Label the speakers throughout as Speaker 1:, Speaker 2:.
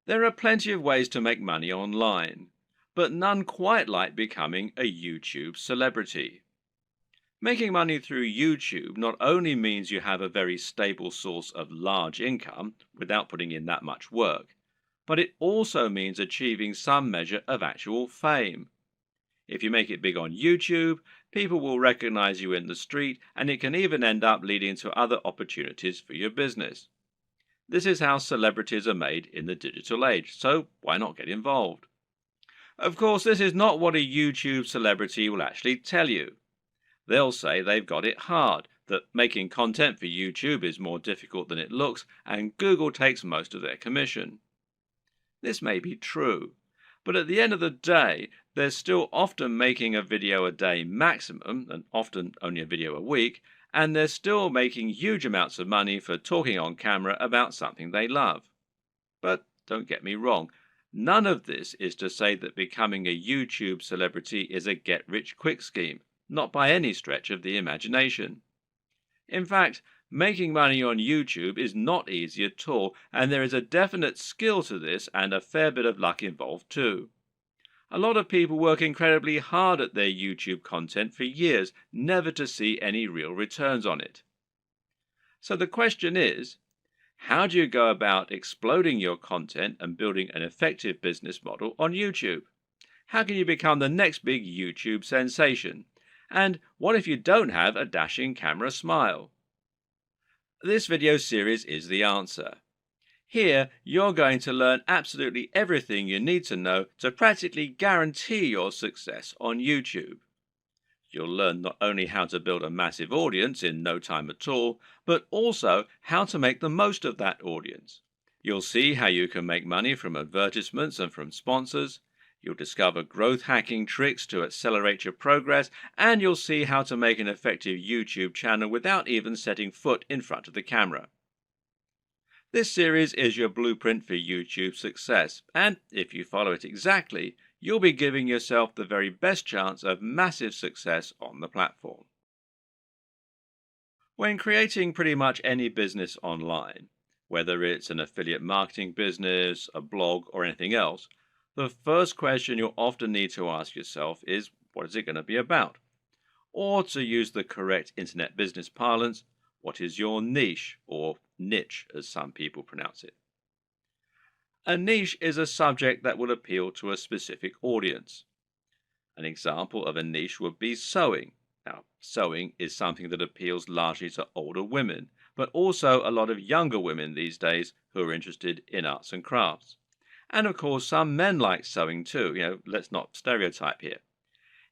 Speaker 1: There are plenty of ways to make money online, but none quite like becoming a YouTube celebrity. Making money through YouTube not only means you have a very stable source of large income without putting in that much work, but it also means achieving some measure of actual fame. If you make it big on YouTube, people will recognize you in the street, and it can even end up leading to other opportunities for your business. This is how celebrities are made in the digital age, so why not get involved? Of course, this is not what a YouTube celebrity will actually tell you. They'll say they've got it hard, that making content for YouTube is more difficult than it looks, and Google takes most of their commission. This may be true, but at the end of the day, they're still often making a video a day maximum, and often only a video a week, and they're still making huge amounts of money for talking on camera about something they love. But don't get me wrong, none of this is to say that becoming a YouTube celebrity is a get-rich-quick scheme, not by any stretch of the imagination. In fact, making money on YouTube is not easy at all, and there is a definite skill to this and a fair bit of luck involved too. A lot of people work incredibly hard at their YouTube content for years, never to see any real returns on it. So the question is, how do you go about exploding your content and building an effective business model on YouTube? How can you become the next big YouTube sensation? And what if you don't have a dashing camera smile? This video series is the answer. Here, you're going to learn absolutely everything you need to know to practically guarantee your success on YouTube. You'll learn not only how to build a massive audience in no time at all, but also how to make the most of that audience. You'll see how you can make money from advertisements and from sponsors. You'll discover growth hacking tricks to accelerate your progress, and you'll see how to make an effective YouTube channel without even setting foot in front of the camera. This series is your blueprint for YouTube success, and if you follow it exactly, you'll be giving yourself the very best chance of massive success on the platform. When creating pretty much any business online, whether it's an affiliate marketing business, a blog, or anything else, the first question you'll often need to ask yourself is, what is it going to be about? Or to use the correct internet business parlance, what is your niche, or niche as some people pronounce it? A niche is a subject that will appeal to a specific audience. An example of a niche would be sewing. Now, sewing is something that appeals largely to older women, but also a lot of younger women these days who are interested in arts and crafts. And of course, some men like sewing too. Let's not stereotype here.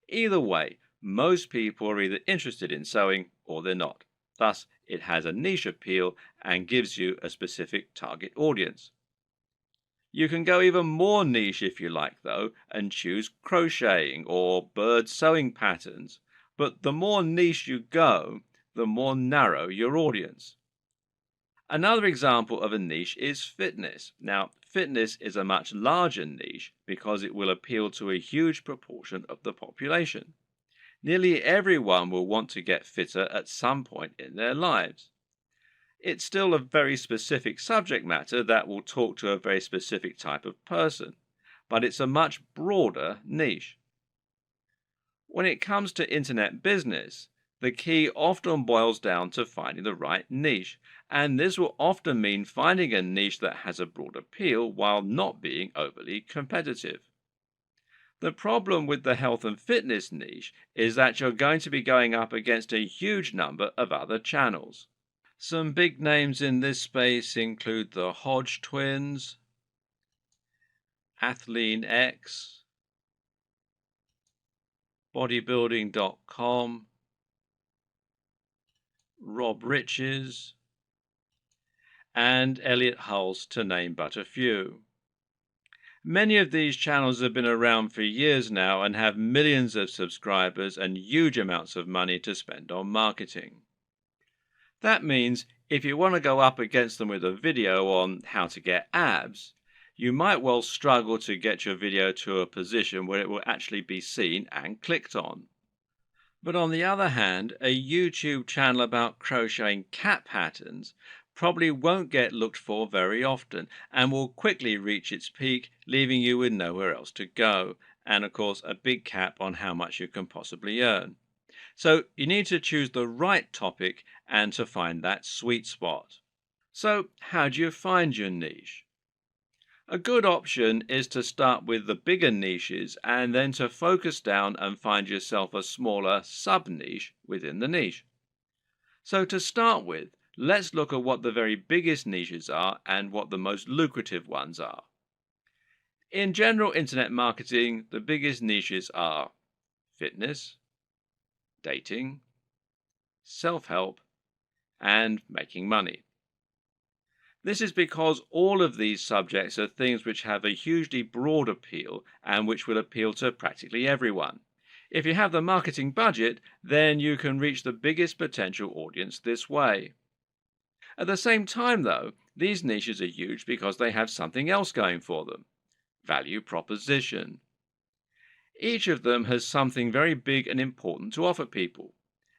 Speaker 1: Either way, most people are either interested in sewing or they're not. Thus, it has a niche appeal and gives you a specific target audience. You can go even more niche if you like, though, and choose crocheting or bird sewing patterns. But the more niche you go, the more narrow your audience. Another example of a niche is fitness. Now, fitness is a much larger niche because it will appeal to a huge proportion of the population. Nearly everyone will want to get fitter at some point in their lives. It's still a very specific subject matter that will talk to a very specific type of person, but it's a much broader niche. When it comes to internet business, the key often boils down to finding the right niche, and this will often mean finding a niche that has a broad appeal while not being overly competitive. The problem with the health and fitness niche is that you're going to be going up against a huge number of other channels. Some big names in this space include the Hodge twins, Athlean X, bodybuilding.com, Rob Riches, and Elliot Hulse, to name but a few. Many of these channels have been around for years now and have millions of subscribers and huge amounts of money to spend on marketing. That means if you want to go up against them with a video on how to get abs, you might well struggle to get your video to a position where it will actually be seen and clicked on. But on the other hand, a YouTube channel about crocheting cat patterns probably won't get looked for very often and will quickly reach its peak, leaving you with nowhere else to go, and of course, a big cap on how much you can possibly earn. So, you need to choose the right topic and to find that sweet spot. So, how do you find your niche? A good option is to start with the bigger niches and then to focus down and find yourself a smaller sub niche within the niche. So, to start with, let's look at what the very biggest niches are and what the most lucrative ones are. In general internet marketing, the biggest niches are fitness, dating, self help, and making money. This is because all of these subjects are things which have a hugely broad appeal and which will appeal to practically everyone. If you have the marketing budget, then you can reach the biggest potential audience this way. At the same time, though, these niches are huge because they have something else going for them: value proposition. Each of them has something very big and important to offer people,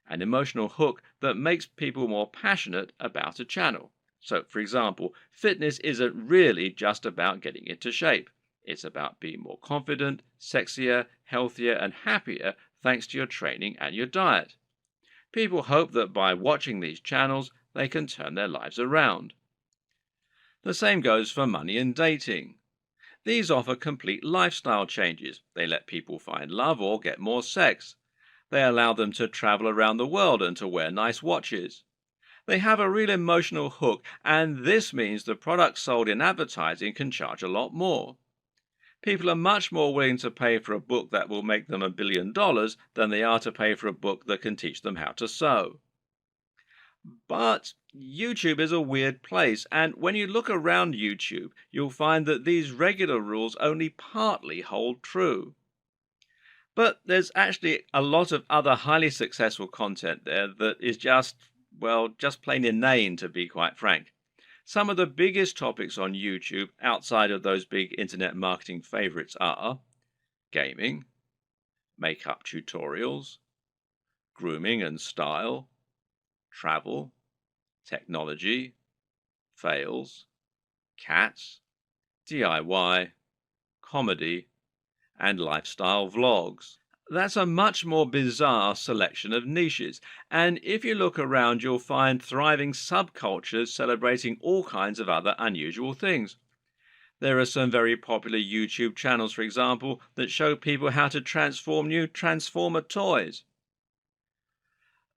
Speaker 1: an emotional hook that makes people more passionate about a channel. So, for example, fitness isn't really just about getting into shape. It's about being more confident, sexier, healthier, and happier thanks to your training and your diet. People hope that by watching these channels, they can turn their lives around. The same goes for money and dating. These offer complete lifestyle changes. They let people find love or get more sex. They allow them to travel around the world and to wear nice watches. They have a real emotional hook, and this means the products sold in advertising can charge a lot more. People are much more willing to pay for a book that will make them $1 billion than they are to pay for a book that can teach them how to sew. But YouTube is a weird place, and when you look around YouTube, you'll find that these regular rules only partly hold true. But there's actually a lot of other highly successful content there that is just, well, just plain inane, to be quite frank. Some of the biggest topics on YouTube outside of those big internet marketing favorites are gaming, makeup tutorials, grooming and style, travel, technology, fails, cats, DIY, comedy, and lifestyle vlogs. That's a much more bizarre selection of niches, and if you look around, you'll find thriving subcultures celebrating all kinds of other unusual things. There are some very popular YouTube channels, for example, that show people how to transform new Transformer toys.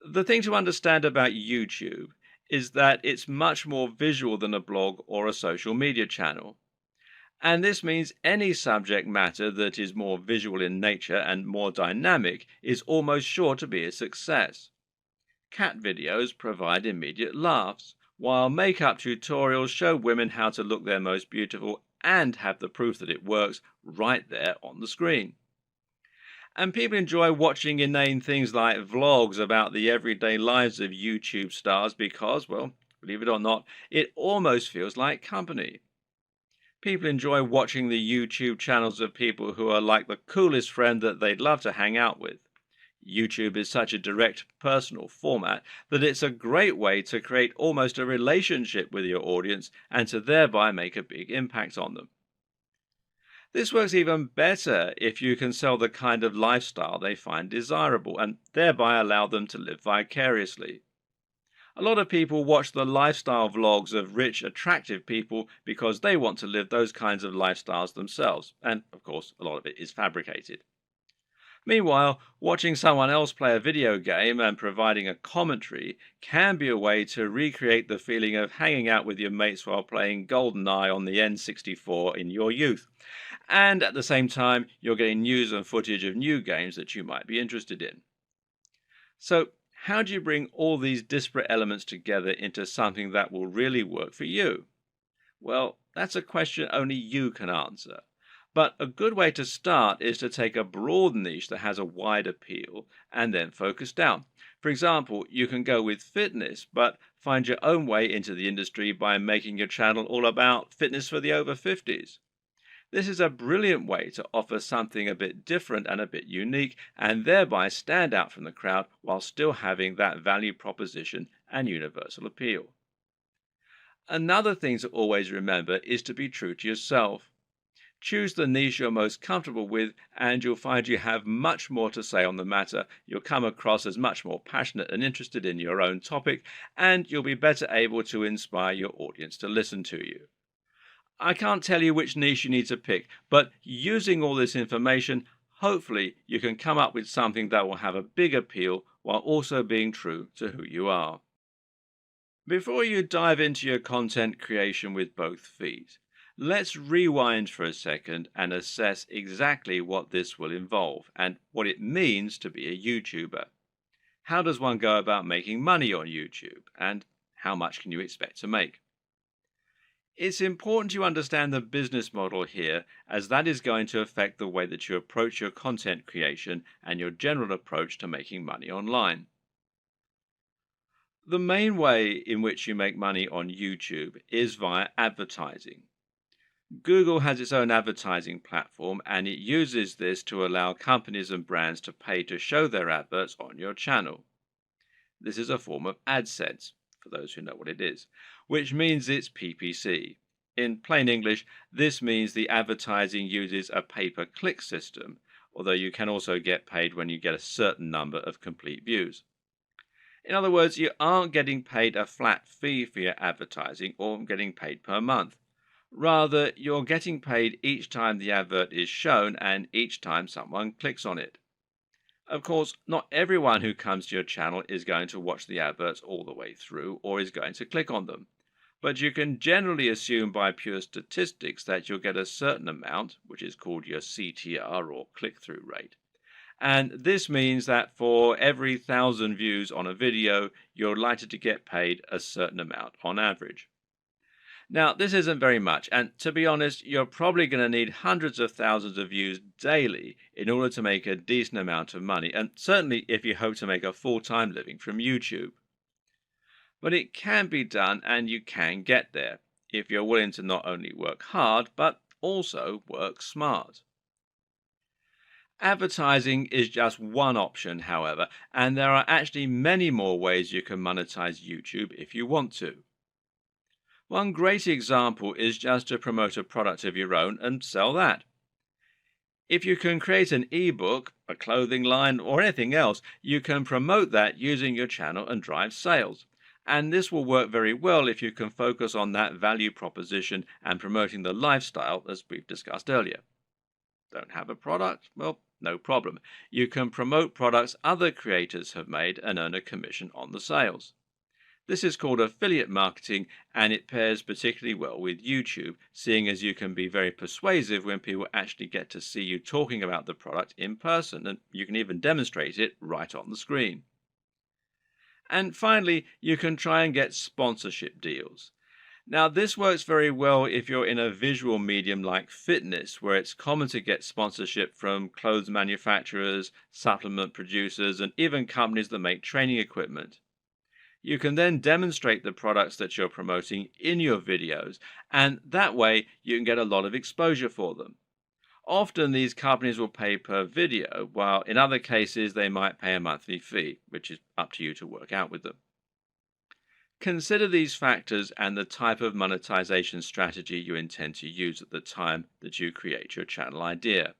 Speaker 1: The thing to understand about YouTube is that it's much more visual than a blog or a social media channel. And this means any subject matter that is more visual in nature and more dynamic is almost sure to be a success. Cat videos provide immediate laughs, while makeup tutorials show women how to look their most beautiful and have the proof that it works right there on the screen. And people enjoy watching inane things like vlogs about the everyday lives of YouTube stars because, well, believe it or not, it almost feels like company. People enjoy watching the YouTube channels of people who are like the coolest friend that they'd love to hang out with. YouTube is such a direct, personal format that it's a great way to create almost a relationship with your audience and to thereby make a big impact on them. This works even better if you can sell the kind of lifestyle they find desirable and thereby allow them to live vicariously. A lot of people watch the lifestyle vlogs of rich, attractive people because they want to live those kinds of lifestyles themselves, and of course, a lot of it is fabricated. Meanwhile, watching someone else play a video game and providing a commentary can be a way to recreate the feeling of hanging out with your mates while playing GoldenEye on the N64 in your youth. And at the same time, you're getting news and footage of new games that you might be interested in. So, how do you bring all these disparate elements together into something that will really work for you? Well, that's a question only you can answer. But a good way to start is to take a broad niche that has a wide appeal and then focus down. For example, you can go with fitness, but find your own way into the industry by making your channel all about fitness for the over 50s. This is a brilliant way to offer something a bit different and a bit unique, and thereby stand out from the crowd while still having that value proposition and universal appeal. Another thing to always remember is to be true to yourself. Choose the niche you're most comfortable with, and you'll find you have much more to say on the matter. You'll come across as much more passionate and interested in your own topic, and you'll be better able to inspire your audience to listen to you. I can't tell you which niche you need to pick, but using all this information, hopefully you can come up with something that will have a big appeal while also being true to who you are. Before you dive into your content creation with both feet, let's rewind for a second and assess exactly what this will involve and what it means to be a YouTuber. How does one go about making money on YouTube, and how much can you expect to make? It's important you understand the business model here, as that is going to affect the way that you approach your content creation and your general approach to making money online. The main way in which you make money on YouTube is via advertising. Google has its own advertising platform, and it uses this to allow companies and brands to pay to show their adverts on your channel. This is a form of AdSense, for those who know what it is, which means it's PPC. In plain English, this means the advertising uses a pay-per-click system, although you can also get paid when you get a certain number of complete views. In other words, you aren't getting paid a flat fee for your advertising or getting paid per month. Rather, you're getting paid each time the advert is shown and each time someone clicks on it. Of course, not everyone who comes to your channel is going to watch the adverts all the way through or is going to click on them. But you can generally assume by pure statistics that you'll get a certain amount, which is called your CTR or click-through rate. And this means that for every 1,000 views on a video, you're likely to get paid a certain amount on average. Now, this isn't very much, and to be honest, you're probably going to need hundreds of thousands of views daily in order to make a decent amount of money, and certainly if you hope to make a full-time living from YouTube. But it can be done, and you can get there, if you're willing to not only work hard, but also work smart. Advertising is just one option, however, and there are actually many more ways you can monetize YouTube if you want to. One great example is just to promote a product of your own and sell that. If you can create an ebook, a clothing line, or anything else, you can promote that using your channel and drive sales. And this will work very well if you can focus on that value proposition and promoting the lifestyle as we've discussed earlier. Don't have a product? Well, no problem. You can promote products other creators have made and earn a commission on the sales. This is called affiliate marketing, and it pairs particularly well with YouTube, seeing as you can be very persuasive when people actually get to see you talking about the product in person, and you can even demonstrate it right on the screen. And finally, you can try and get sponsorship deals. Now, this works very well if you're in a visual medium like fitness, where it's common to get sponsorship from clothes manufacturers, supplement producers, and even companies that make training equipment. You can then demonstrate the products that you're promoting in your videos, and that way you can get a lot of exposure for them. Often these companies will pay per video, while in other cases they might pay a monthly fee, which is up to you to work out with them. Consider these factors and the type of monetization strategy you intend to use at the time that you create your channel idea.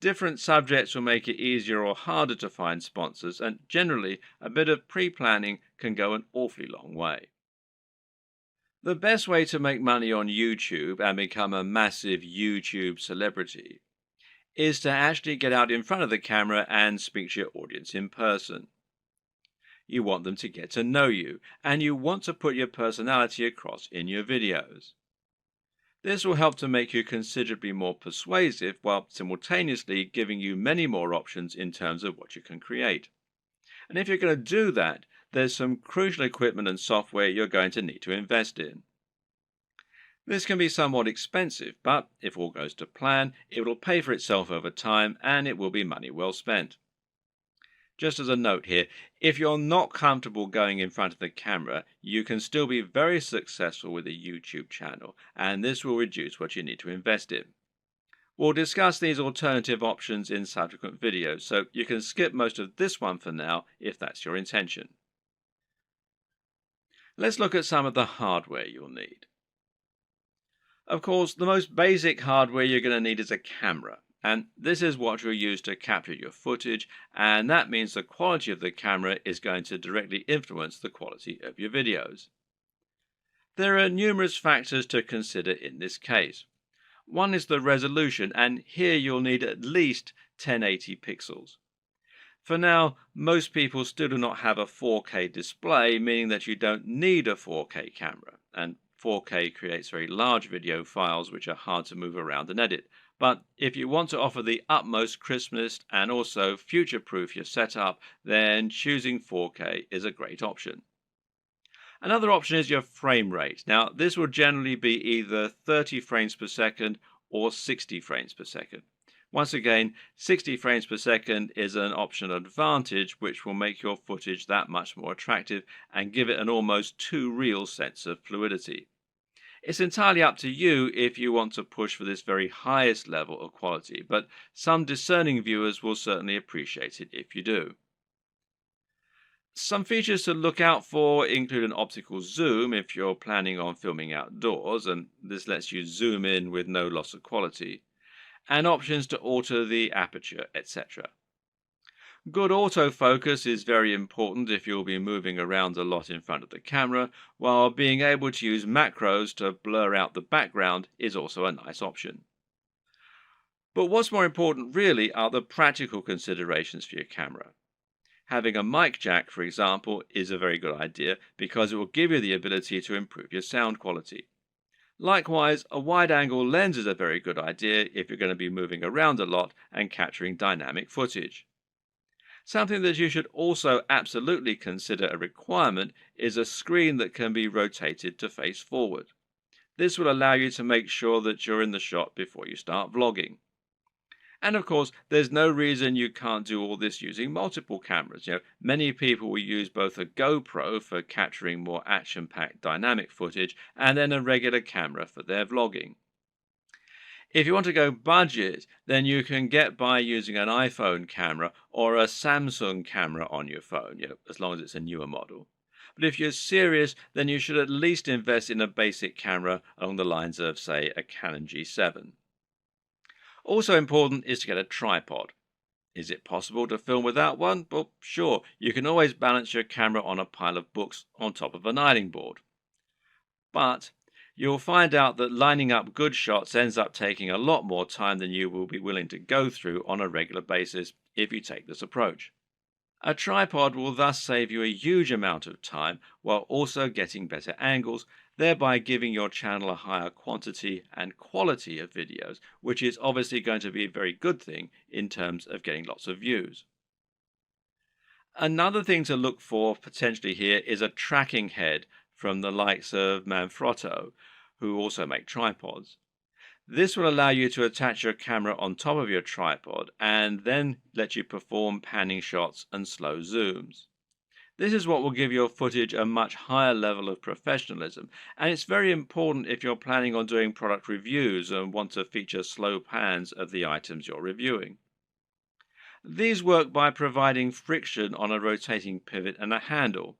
Speaker 1: Different subjects will make it easier or harder to find sponsors, and generally, a bit of pre-planning can go an awfully long way. The best way to make money on YouTube and become a massive YouTube celebrity is to actually get out in front of the camera and speak to your audience in person. You want them to get to know you, and you want to put your personality across in your videos. This will help to make you considerably more persuasive while simultaneously giving you many more options in terms of what you can create. And if you're going to do that, there's some crucial equipment and software you're going to need to invest in. This can be somewhat expensive, but if all goes to plan, it will pay for itself over time and it will be money well spent. Just as a note here, if you're not comfortable going in front of the camera, you can still be very successful with a YouTube channel, and this will reduce what you need to invest in. We'll discuss these alternative options in subsequent videos, so you can skip most of this one for now if that's your intention. Let's look at some of the hardware you'll need. Of course, the most basic hardware you're going to need is a camera, and this is what you'll use to capture your footage, and that means the quality of the camera is going to directly influence the quality of your videos. There are numerous factors to consider in this case. One is the resolution, and here you'll need at least 1080 pixels. For now, most people still do not have a 4K display, meaning that you don't need a 4K camera, and 4K creates very large video files which are hard to move around and edit. But if you want to offer the utmost crispness and also future-proof your setup, then choosing 4K is a great option. Another option is your frame rate. Now, this will generally be either 30 frames per second or 60 frames per second. Once again, 60 frames per second is an optional advantage which will make your footage that much more attractive and give it an almost too real sense of fluidity. It's entirely up to you if you want to push for this very highest level of quality, but some discerning viewers will certainly appreciate it if you do. Some features to look out for include an optical zoom if you're planning on filming outdoors, and this lets you zoom in with no loss of quality, and options to alter the aperture, etc. Good autofocus is very important if you'll be moving around a lot in front of the camera, while being able to use macros to blur out the background is also a nice option. But what's more important really are the practical considerations for your camera. Having a mic jack, for example, is a very good idea because it will give you the ability to improve your sound quality. Likewise, a wide-angle lens is a very good idea if you're going to be moving around a lot and capturing dynamic footage. Something that you should also absolutely consider a requirement is a screen that can be rotated to face forward. This will allow you to make sure that you're in the shot before you start vlogging. And of course, there's no reason you can't do all this using multiple cameras. Many people will use both a GoPro for capturing more action-packed dynamic footage and then a regular camera for their vlogging. If you want to go budget, then you can get by using an iPhone camera or a Samsung camera on your phone, as long as it's a newer model. But if you're serious, then you should at least invest in a basic camera along the lines of, say, a Canon G7. Also important is to get a tripod. Is it possible to film without one? Well, sure, you can always balance your camera on a pile of books on top of an ironing board. But you'll find out that lining up good shots ends up taking a lot more time than you will be willing to go through on a regular basis if you take this approach. A tripod will thus save you a huge amount of time while also getting better angles, thereby giving your channel a higher quantity and quality of videos, which is obviously going to be a very good thing in terms of getting lots of views. Another thing to look for potentially here is a tracking head from the likes of Manfrotto, who also make tripods. This will allow you to attach your camera on top of your tripod and then let you perform panning shots and slow zooms. This is what will give your footage a much higher level of professionalism, and it's very important if you're planning on doing product reviews and want to feature slow pans of the items you're reviewing. These work by providing friction on a rotating pivot and a handle.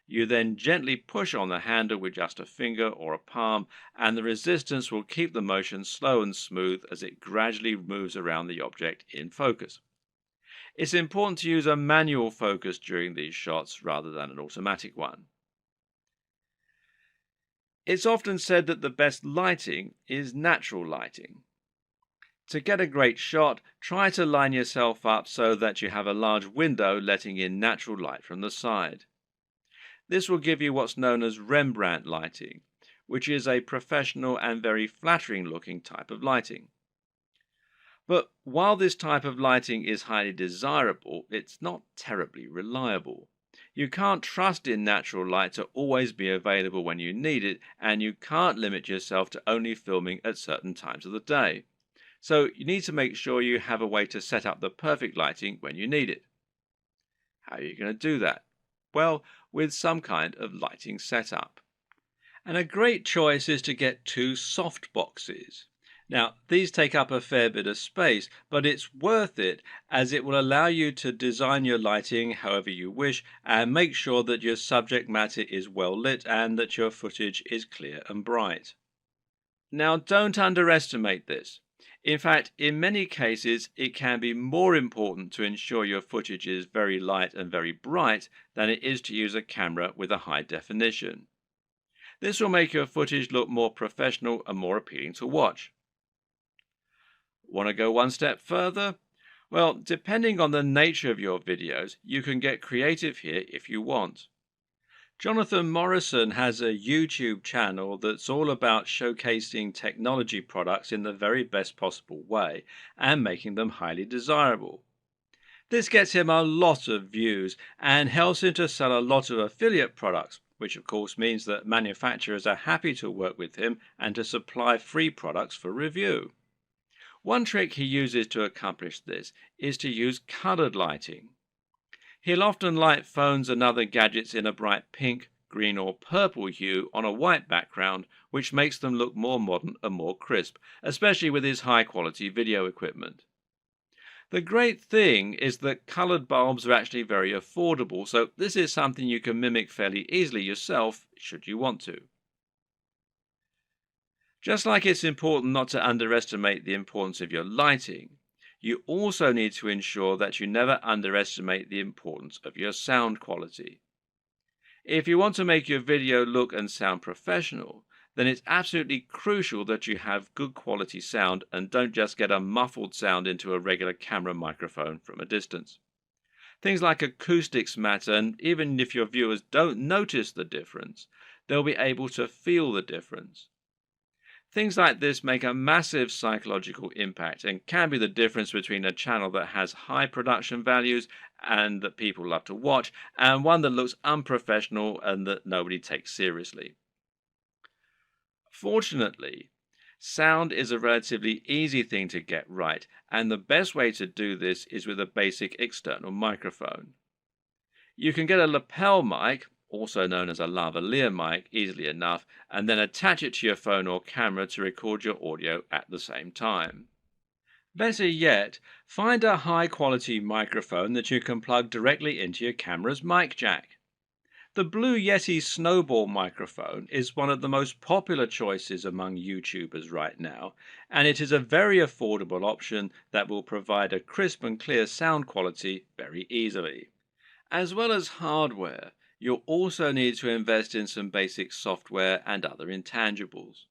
Speaker 1: You then gently push on the handle with just a finger or a palm, and the resistance will keep the motion slow and smooth as it gradually moves around the object in focus. It's important to use a manual focus during these shots rather than an automatic one. It's often said that the best lighting is natural lighting. To get a great shot, try to line yourself up so that you have a large window letting in natural light from the side. This will give you what's known as Rembrandt lighting, which is a professional and very flattering looking type of lighting. But while this type of lighting is highly desirable, it's not terribly reliable. You can't trust in natural light to always be available when you need it, and you can't limit yourself to only filming at certain times of the day. So you need to make sure you have a way to set up the perfect lighting when you need it. How are you going to do that? Well, with some kind of lighting setup. And a great choice is to get two soft boxes. Now, these take up a fair bit of space, but it's worth it as it will allow you to design your lighting however you wish and make sure that your subject matter is well lit and that your footage is clear and bright. Now, don't underestimate this. In fact, in many cases, it can be more important to ensure your footage is very light and very bright than it is to use a camera with a high definition. This will make your footage look more professional and more appealing to watch. Want to go one step further? Well, depending on the nature of your videos, you can get creative here if you want. Jonathan Morrison has a YouTube channel that's all about showcasing technology products in the very best possible way and making them highly desirable. This gets him a lot of views and helps him to sell a lot of affiliate products, which of course means that manufacturers are happy to work with him and to supply free products for review. One trick he uses to accomplish this is to use colored lighting. He'll often light phones and other gadgets in a bright pink, green or purple hue on a white background, which makes them look more modern and more crisp, especially with his high-quality video equipment. The great thing is that colored bulbs are actually very affordable, so this is something you can mimic fairly easily yourself, should you want to. Just like it's important not to underestimate the importance of your lighting, you also need to ensure that you never underestimate the importance of your sound quality. If you want to make your video look and sound professional, then it's absolutely crucial that you have good quality sound and don't just get a muffled sound into a regular camera microphone from a distance. Things like acoustics matter, and even if your viewers don't notice the difference, they'll be able to feel the difference. Things like this make a massive psychological impact and can be the difference between a channel that has high production values and that people love to watch, and one that looks unprofessional and that nobody takes seriously. Fortunately, sound is a relatively easy thing to get right, and the best way to do this is with a basic external microphone. You can get a lapel mic, also known as a lavalier mic, easily enough, and then attach it to your phone or camera to record your audio at the same time. Better yet, find a high-quality microphone that you can plug directly into your camera's mic jack. The Blue Yeti Snowball microphone is one of the most popular choices among YouTubers right now, and it is a very affordable option that will provide a crisp and clear sound quality very easily. As well as hardware, you'll also need to invest in some basic software and other intangibles.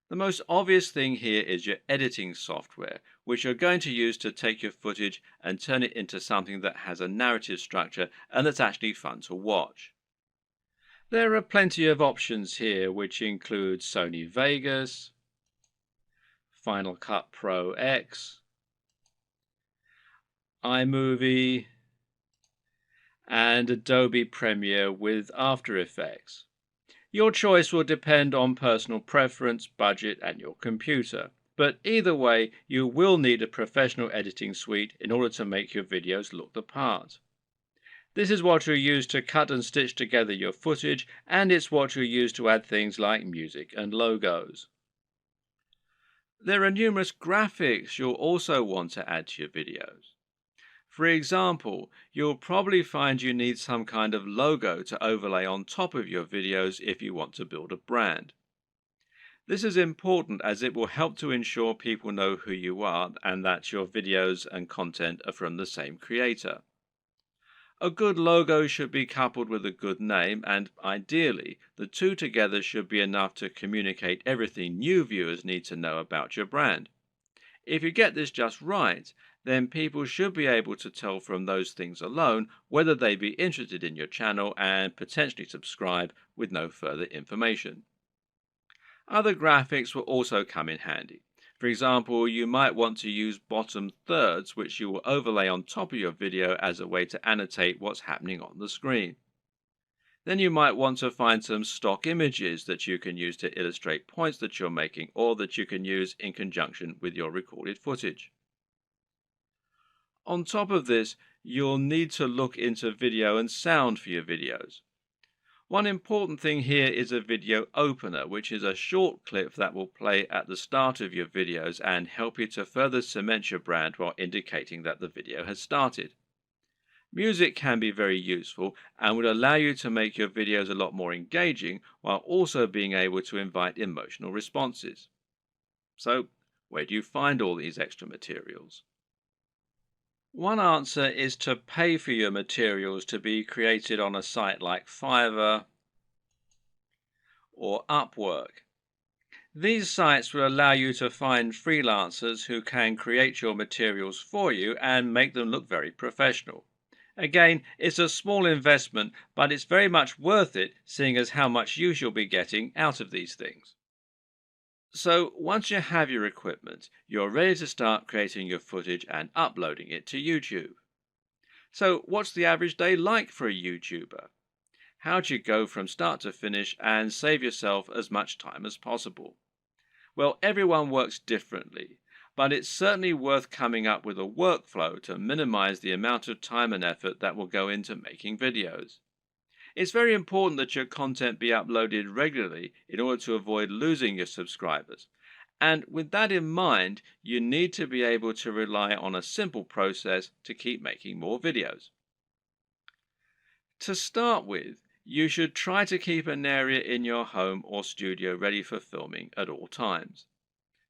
Speaker 1: The most obvious thing here is your editing software, which you're going to use to take your footage and turn it into something that has a narrative structure and that's actually fun to watch. There are plenty of options here, which include Sony Vegas, Final Cut Pro X, iMovie, and Adobe Premiere with After Effects. Your choice will depend on personal preference, budget, and your computer. But either way, you will need a professional editing suite in order to make your videos look the part. This is what you'll use to cut and stitch together your footage, and it's what you'll use to add things like music and logos. There are numerous graphics you'll also want to add to your videos. For example, you'll probably find you need some kind of logo to overlay on top of your videos if you want to build a brand. This is important as it will help to ensure people know who you are and that your videos and content are from the same creator. A good logo should be coupled with a good name, and ideally, the two together should be enough to communicate everything new viewers need to know about your brand. If you get this just right, then people should be able to tell from those things alone whether they be interested in your channel and potentially subscribe with no further information. Other graphics will also come in handy. For example, you might want to use bottom thirds, which you will overlay on top of your video as a way to annotate what's happening on the screen. Then you might want to find some stock images that you can use to illustrate points that you're making or that you can use in conjunction with your recorded footage. On top of this, you'll need to look into video and sound for your videos. One important thing here is a video opener, which is a short clip that will play at the start of your videos and help you to further cement your brand while indicating that the video has started. Music can be very useful and would allow you to make your videos a lot more engaging while also being able to invite emotional responses. So, where do you find all these extra materials? One answer is to pay for your materials to be created on a site like Fiverr or Upwork. These sites will allow you to find freelancers who can create your materials for you and make them look very professional. Again, it's a small investment, but it's very much worth it, seeing as how much use you'll be getting out of these things. So once you have your equipment, you're ready to start creating your footage and uploading it to YouTube. So what's the average day like for a YouTuber? How do you go from start to finish and save yourself as much time as possible? Well, everyone works differently, but it's certainly worth coming up with a workflow to minimize the amount of time and effort that will go into making videos. It's very important that your content be uploaded regularly in order to avoid losing your subscribers. And with that in mind, you need to be able to rely on a simple process to keep making more videos. To start with, you should try to keep an area in your home or studio ready for filming at all times.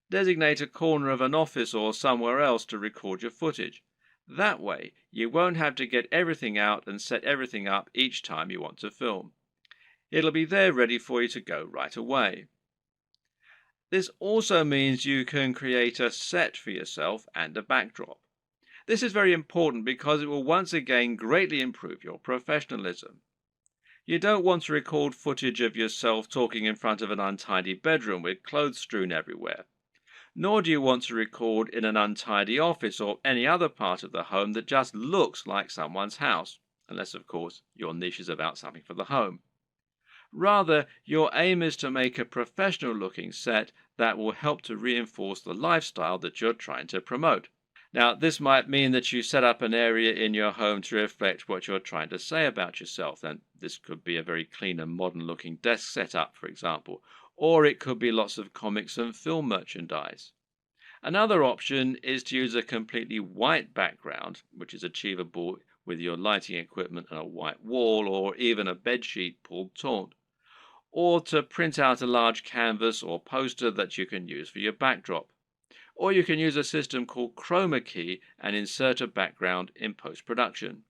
Speaker 1: Designate a corner of an office or somewhere else to record your footage. That way, you won't have to get everything out and set everything up each time you want to film. It'll be there ready for you to go right away. This also means you can create a set for yourself and a backdrop. This is very important because it will once again greatly improve your professionalism. You don't want to record footage of yourself talking in front of an untidy bedroom with clothes strewn everywhere. Nor do you want to record in an untidy office or any other part of the home that just looks like someone's house, unless of course your niche is about something for the home. Rather, your aim is to make a professional looking set that will help to reinforce the lifestyle that you're trying to promote. Now, this might mean that you set up an area in your home to reflect what you're trying to say about yourself, and this could be a very clean and modern-looking desk setup, for example, or it could be lots of comics and film merchandise. Another option is to use a completely white background, which is achievable with your lighting equipment and a white wall, or even a bedsheet pulled taut, or to print out a large canvas or poster that you can use for your backdrop. Or you can use a system called chroma key and insert a background in post-production.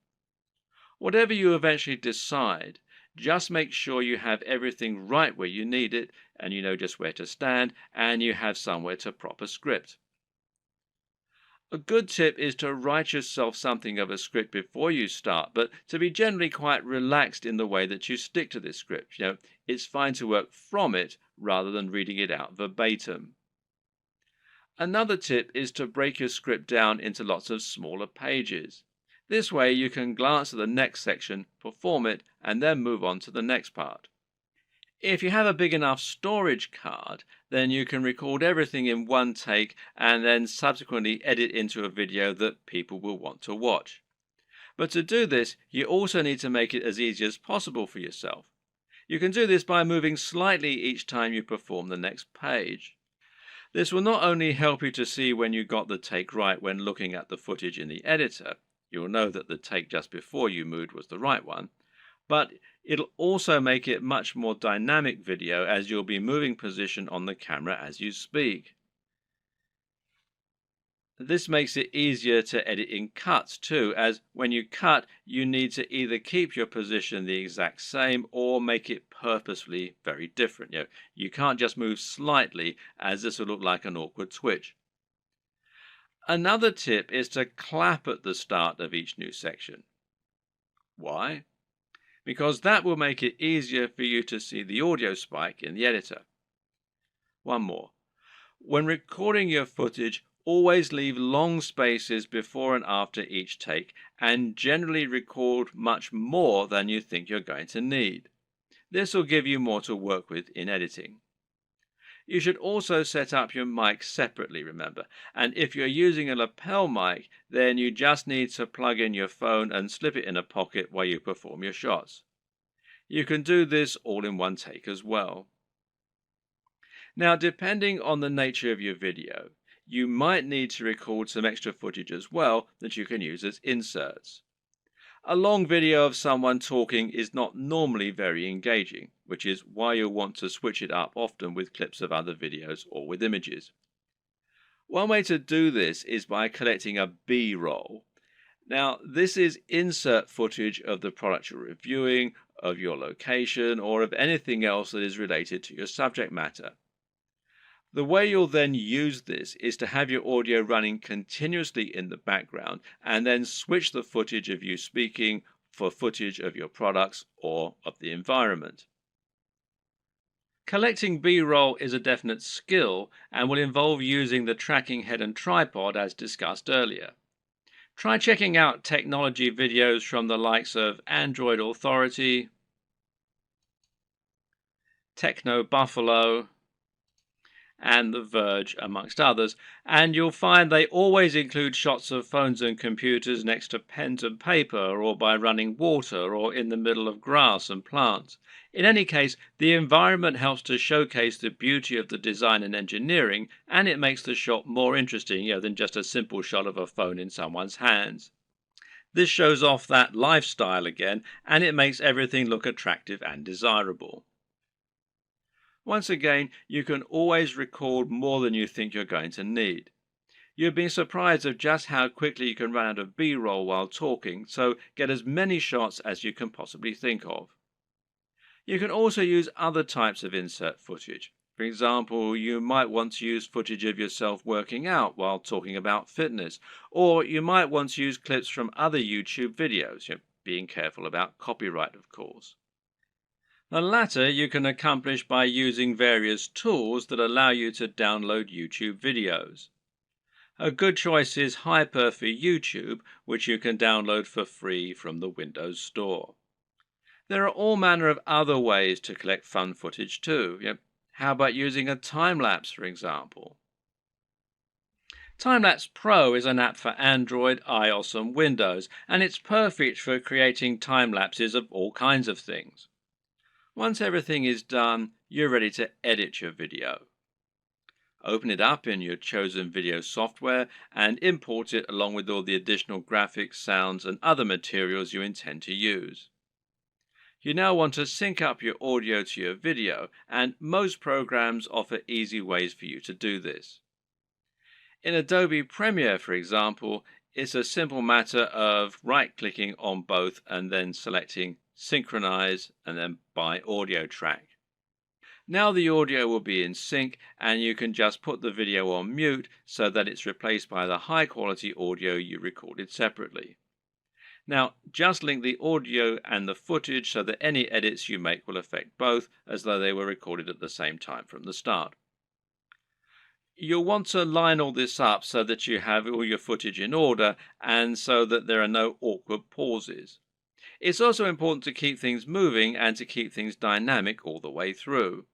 Speaker 1: Whatever you eventually decide, just make sure you have everything right where you need it, and you know just where to stand, and you have somewhere to prop a script. A good tip is to write yourself something of a script before you start, but to be generally quite relaxed in the way that you stick to this script. It's fine to work from it rather than reading it out verbatim. Another tip is to break your script down into lots of smaller pages. This way you can glance at the next section, perform it, and then move on to the next part. If you have a big enough storage card, then you can record everything in one take and then subsequently edit into a video that people will want to watch. But to do this, you also need to make it as easy as possible for yourself. You can do this by moving slightly each time you perform the next page. This will not only help you to see when you got the take right when looking at the footage in the editor, you'll know that the take just before you moved was the right one, but it'll also make it much more dynamic video as you'll be moving position on the camera as you speak. This makes it easier to edit in cuts too, as when you cut, you need to either keep your position the exact same or make it purposefully very different. You can't just move slightly, as this will look like an awkward twitch. Another tip is to clap at the start of each new section. Why? Because that will make it easier for you to see the audio spike in the editor. One more. When recording your footage, always leave long spaces before and after each take, and generally record much more than you think you're going to need. This will give you more to work with in editing. You should also set up your mic separately, remember, and if you're using a lapel mic, then you just need to plug in your phone and slip it in a pocket while you perform your shots. You can do this all in one take as well. Now, depending on the nature of your video, you might need to record some extra footage as well that you can use as inserts. A long video of someone talking is not normally very engaging, which is why you'll want to switch it up often with clips of other videos or with images. One way to do this is by collecting a B-roll. Now, this is insert footage of the product you're reviewing, of your location, or of anything else that is related to your subject matter. The way you'll then use this is to have your audio running continuously in the background and then switch the footage of you speaking for footage of your products or of the environment. Collecting B-roll is a definite skill and will involve using the tracking head and tripod as discussed earlier. Try checking out technology videos from the likes of Android Authority, Techno Buffalo, and The Verge, amongst others, and you'll find they always include shots of phones and computers next to pens and paper, or by running water, or in the middle of grass and plants. In any case, the environment helps to showcase the beauty of the design and engineering, and it makes the shot more interesting, than just a simple shot of a phone in someone's hands. This shows off that lifestyle again, and it makes everything look attractive and desirable. Once again, you can always record more than you think you're going to need. You've been surprised of just how quickly you can run out of B-roll while talking, so get as many shots as you can possibly think of. You can also use other types of insert footage. For example, you might want to use footage of yourself working out while talking about fitness, or you might want to use clips from other YouTube videos, being careful about copyright, of course. The latter you can accomplish by using various tools that allow you to download YouTube videos. A good choice is Hyper for YouTube, which you can download for free from the Windows Store. There are all manner of other ways to collect fun footage too. How about using a time-lapse, for example? Time-lapse Pro is an app for Android, iOS and Windows, and it's perfect for creating time-lapses of all kinds of things. Once everything is done, you're ready to edit your video. Open it up in your chosen video software and import it along with all the additional graphics, sounds and other materials you intend to use. You now want to sync up your audio to your video, and most programs offer easy ways for you to do this. In Adobe Premiere, for example, it's a simple matter of right-clicking on both and then selecting Synchronize and then by audio track. Now the audio will be in sync and you can just put the video on mute so that it's replaced by the high quality audio you recorded separately. Now just link the audio and the footage so that any edits you make will affect both, as though they were recorded at the same time from the start. You'll want to line all this up so that you have all your footage in order and so that there are no awkward pauses. It's also important to keep things moving and to keep things dynamic all the way through.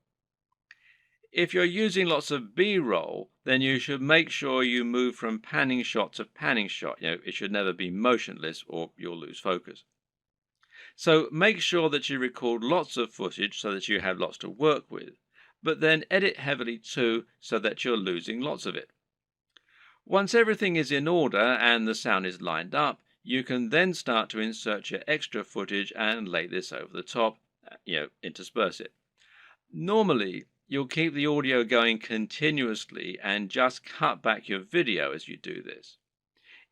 Speaker 1: If you're using lots of B-roll, then you should make sure you move from panning shot to panning shot. It should never be motionless or you'll lose focus. So make sure that you record lots of footage so that you have lots to work with, but then edit heavily too so that you're losing lots of it. Once everything is in order and the sound is lined up, you can then start to insert your extra footage and lay this over the top, intersperse it. Normally, you'll keep the audio going continuously and just cut back your video as you do this.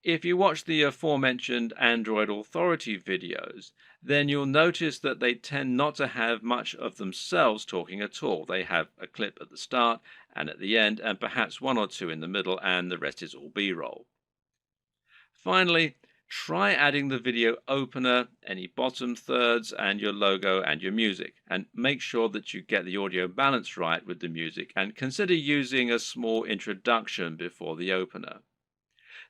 Speaker 1: If you watch the aforementioned Android Authority videos, then you'll notice that they tend not to have much of themselves talking at all. They have a clip at the start and at the end, and perhaps one or two in the middle, and the rest is all B-roll. Finally, try adding the video opener, any bottom thirds, and your logo and your music, and make sure that you get the audio balance right with the music, and consider using a small introduction before the opener.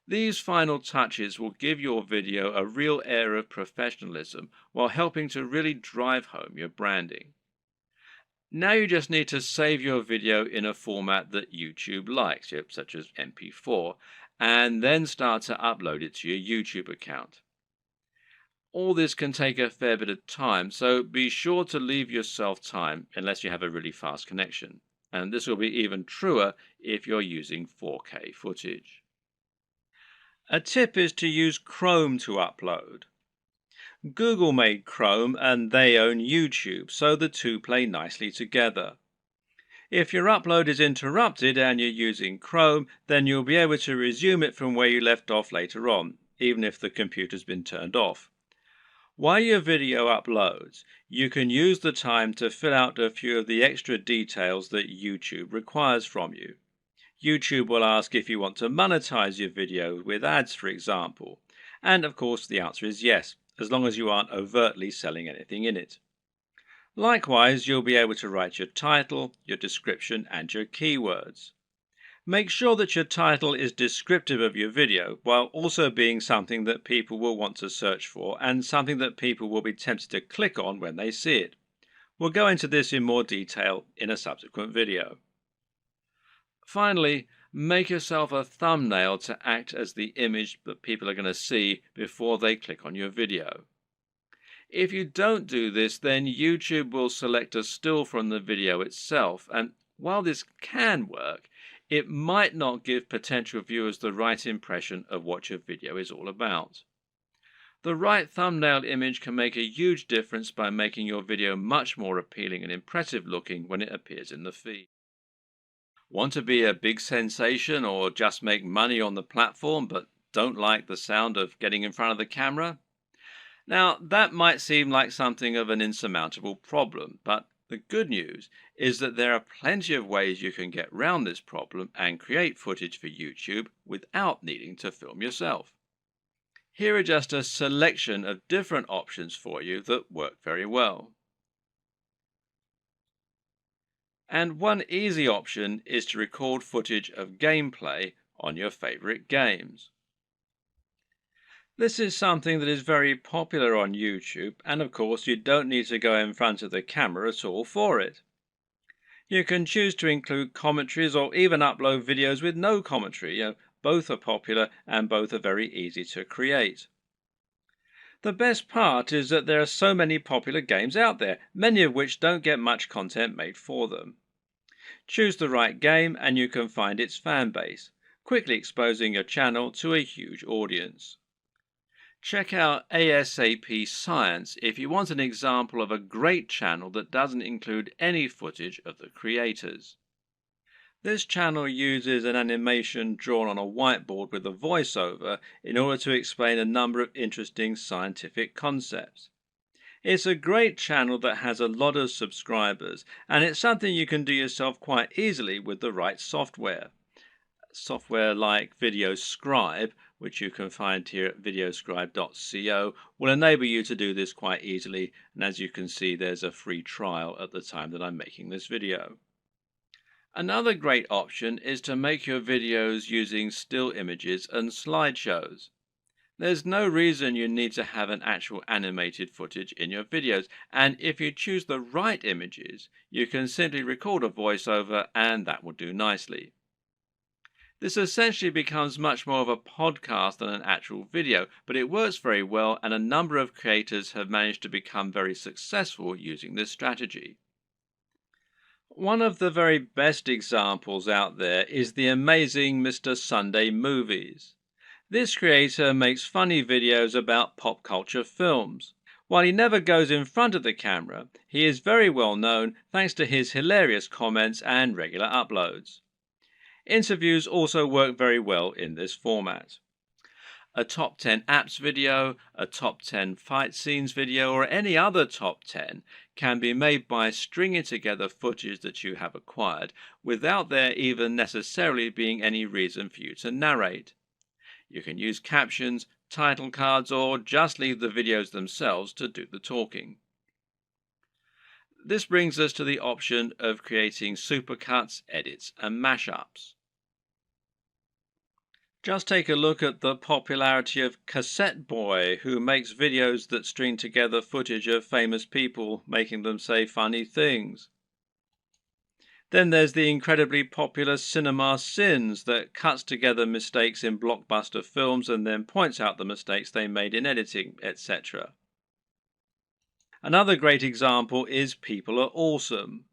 Speaker 1: These final touches will give your video a real air of professionalism while helping to really drive home your branding. Now you just need to save your video in a format that YouTube likes, such as MP4, and then start to upload it to your YouTube account. All this can take a fair bit of time, so be sure to leave yourself time unless you have a really fast connection. And this will be even truer if you're using 4K footage. A tip is to use Chrome to upload. Google made Chrome and they own YouTube, so the two play nicely together. If your upload is interrupted and you're using Chrome, then you'll be able to resume it from where you left off later on, even if the computer's been turned off. While your video uploads, you can use the time to fill out a few of the extra details that YouTube requires from you. YouTube will ask if you want to monetize your video with ads, for example. And of course, the answer is yes, as long as you aren't overtly selling anything in it. Likewise, you'll be able to write your title, your description, and your keywords. Make sure that your title is descriptive of your video, while also being something that people will want to search for and something that people will be tempted to click on when they see it. We'll go into this in more detail in a subsequent video. Finally, make yourself a thumbnail to act as the image that people are going to see before they click on your video. If you don't do this, then YouTube will select a still from the video itself, and while this can work, it might not give potential viewers the right impression of what your video is all about. The right thumbnail image can make a huge difference by making your video much more appealing and impressive looking when it appears in the feed. Want to be a big sensation or just make money on the platform but don't like the sound of getting in front of the camera? Now, that might seem like something of an insurmountable problem, but the good news is that there are plenty of ways you can get around this problem and create footage for YouTube without needing to film yourself. Here are just a selection of different options for you that work very well. And one easy option is to record footage of gameplay on your favorite games. This is something that is very popular on YouTube, and of course you don't need to go in front of the camera at all for it. You can choose to include commentaries or even upload videos with no commentary. Both are popular and both are very easy to create. The best part is that there are so many popular games out there, many of which don't get much content made for them. Choose the right game and you can find its fan base, quickly exposing your channel to a huge audience. Check out ASAP Science if you want an example of a great channel that doesn't include any footage of the creators. This channel uses an animation drawn on a whiteboard with a voiceover in order to explain a number of interesting scientific concepts. It's a great channel that has a lot of subscribers, and it's something you can do yourself quite easily with the right software. Software like VideoScribe, which you can find here at videoscribe.co, will enable you to do this quite easily, and as you can see, there's a free trial at the time that I'm making this video. Another great option is to make your videos using still images and slideshows. There's no reason you need to have an actual animated footage in your videos, and if you choose the right images, you can simply record a voiceover and that will do nicely. This essentially becomes much more of a podcast than an actual video, but it works very well and a number of creators have managed to become very successful using this strategy. One of the very best examples out there is the amazing Mr. Sunday Movies. This creator makes funny videos about pop culture films. While he never goes in front of the camera, he is very well known thanks to his hilarious comments and regular uploads. Interviews also work very well in this format. A top 10 apps video, a top 10 fight scenes video, or any other top 10 can be made by stringing together footage that you have acquired without there even necessarily being any reason for you to narrate. You can use captions, title cards, or just leave the videos themselves to do the talking. This brings us to the option of creating supercuts, edits, and mashups. Just take a look at the popularity of Cassette Boy, who makes videos that string together footage of famous people making them say funny things. Then there's the incredibly popular Cinema Sins that cuts together mistakes in blockbuster films and then points out the mistakes they made in editing, etc. Another great example is People Are Awesome.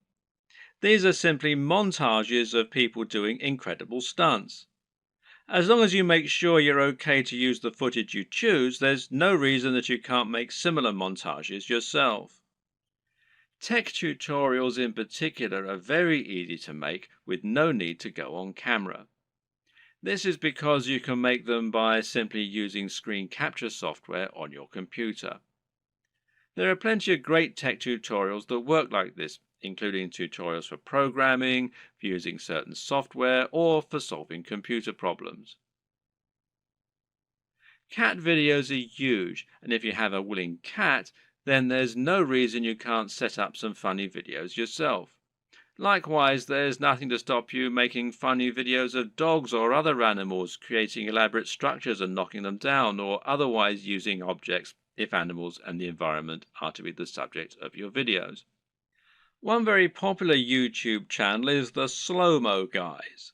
Speaker 1: These are simply montages of people doing incredible stunts. As long as you make sure you're okay to use the footage you choose, there's no reason that you can't make similar montages yourself. Tech tutorials in particular are very easy to make with no need to go on camera. This is because you can make them by simply using screen capture software on your computer. There are plenty of great tech tutorials that work like this, including tutorials for programming, for using certain software, or for solving computer problems. Cat videos are huge, and if you have a willing cat, then there's no reason you can't set up some funny videos yourself. Likewise, there's nothing to stop you making funny videos of dogs or other animals creating elaborate structures and knocking them down, or otherwise using objects if animals and the environment are to be the subject of your videos. One very popular YouTube channel is the Slow-Mo Guys.